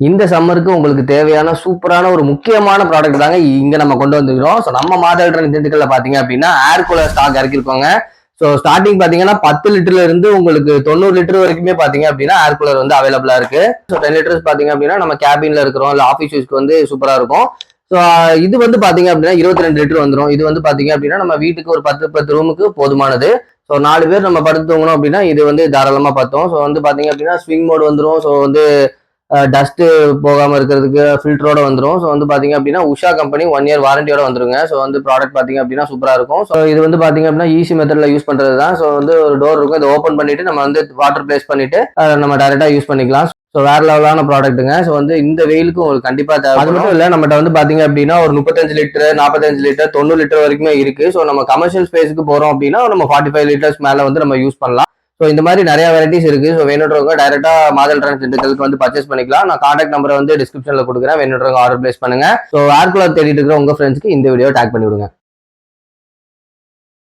இந்த சம்மருக்கு உங்களுக்கு தேவையான சூப்பரான ஒரு முக்கியமான ப்ராடக்ட் தாங்க இங்க நம்ம கொண்டு வந்துக்கிறோம். ஸோ நம்ம மாதவன் திண்டுக்கல்ல பாத்தீங்க அப்படின்னா ஏர் கூலர் ஸ்டாக் இறக்கிருக்கோங்க. ஸோ ஸ்டார்டிங் பாத்தீங்கன்னா 10 லிட்டர்ல இருந்து உங்களுக்கு 90 லிட்டர் வரைக்குமே பாத்தீங்க அப்படின்னா ஏர் கூலர் வந்து அவைலபிளா இருக்கு. ஸோ 10 லிட்டர்ஸ் பாத்தீங்க அப்படின்னா நம்ம கேபின்ல இருக்கிறோம், இல்ல ஆஃபீஸ் யூஸ்க்கு வந்து சூப்பரா இருக்கும். ஸோ இது வந்து பாத்தீங்க அப்படின்னா 22 லிட்டர் வந்துடும். இது வந்து பாத்தீங்க அப்படின்னா நம்ம வீட்டுக்கு ஒரு 10 ரூமுக்கு போதுமானது. ஸோ 4 பேர் நம்ம படுத்து தூங்கணும் அப்படின்னா இது வந்து தாராளமா பார்த்தோம். ஸோ வந்து பாத்தீங்க அப்படின்னா ஸ்விங் மோட் வந்துடும். ஸோ வந்து டஸ்ட் போகாம இருக்கிறதுக்கு ஃபில்டரோட வந்துடும். ஸோ வந்து பாத்தீங்க அப்படின்னா உஷா கம்பெனி 1 இயர் வாரண்டியோட வந்துருங்க. ஸோ வந்து ப்ராடக்ட் பாத்தீங்க அப்படின்னா சூப்பரா இருக்கும். ஸோ இது வந்து பாத்தீங்க அப்படின்னா ஈஸி மெத்தட்ல யூஸ் பண்றது தான். ஸோ வந்து ஒரு டோர் இருக்கும், இதை ஓப்பன் பண்ணிட்டு நம்ம வந்து வாட்டர் பிளேஸ் பண்ணிட்டு நம்ம டைரக்டா யூஸ் பண்ணிக்கலாம். ஸோ வேற லெவலான ப்ராடக்ட்டுங்க. ஸோ வந்து இந்த வெயிலுக்கு உங்களுக்கு கண்டிப்பா தேவை. அது மட்டும் இல்ல, நம்மகிட்ட வந்து பாத்தீங்க அப்படின்னா ஒரு 35 லிட்டர், 45 லிட்டர், 90 லிட்டர் வரைக்குமே இருக்கு. ஸோ நம்ம கமர்ஷியல் ஸ்பேஸுக்கு போறோம் அப்படின்னா நம்ம 45 லிட்டர்ஸ் மேல வந்து நம்ம யூஸ் பண்ணலாம். ஸோ இந்த மாதிரி நிறைய வெரைட்டிஸ் இருக்கு. ஸோ வேணுன்றவங்க டைரக்டா மாதல் டிரான்ஸ் திண்டுக்கலுக்கு வந்து பர்ச்சேஸ் பண்ணிக்கலாம். நான் கான்டாக்ட் நம்பரை வந்து டிஸ்கிரிப்ஷன்ல கொடுக்குறேன். வேணுன்றவங்க ஆர்டர் பிளேஸ் பண்ணுங்க. ஸோ ஏர் கூலர் தேடிட்டு இருக்கிற உங்க ஃப்ரெண்ட்ஸ்க்கு இந்த வீடியோ டேக் பண்ணி விடுங்க.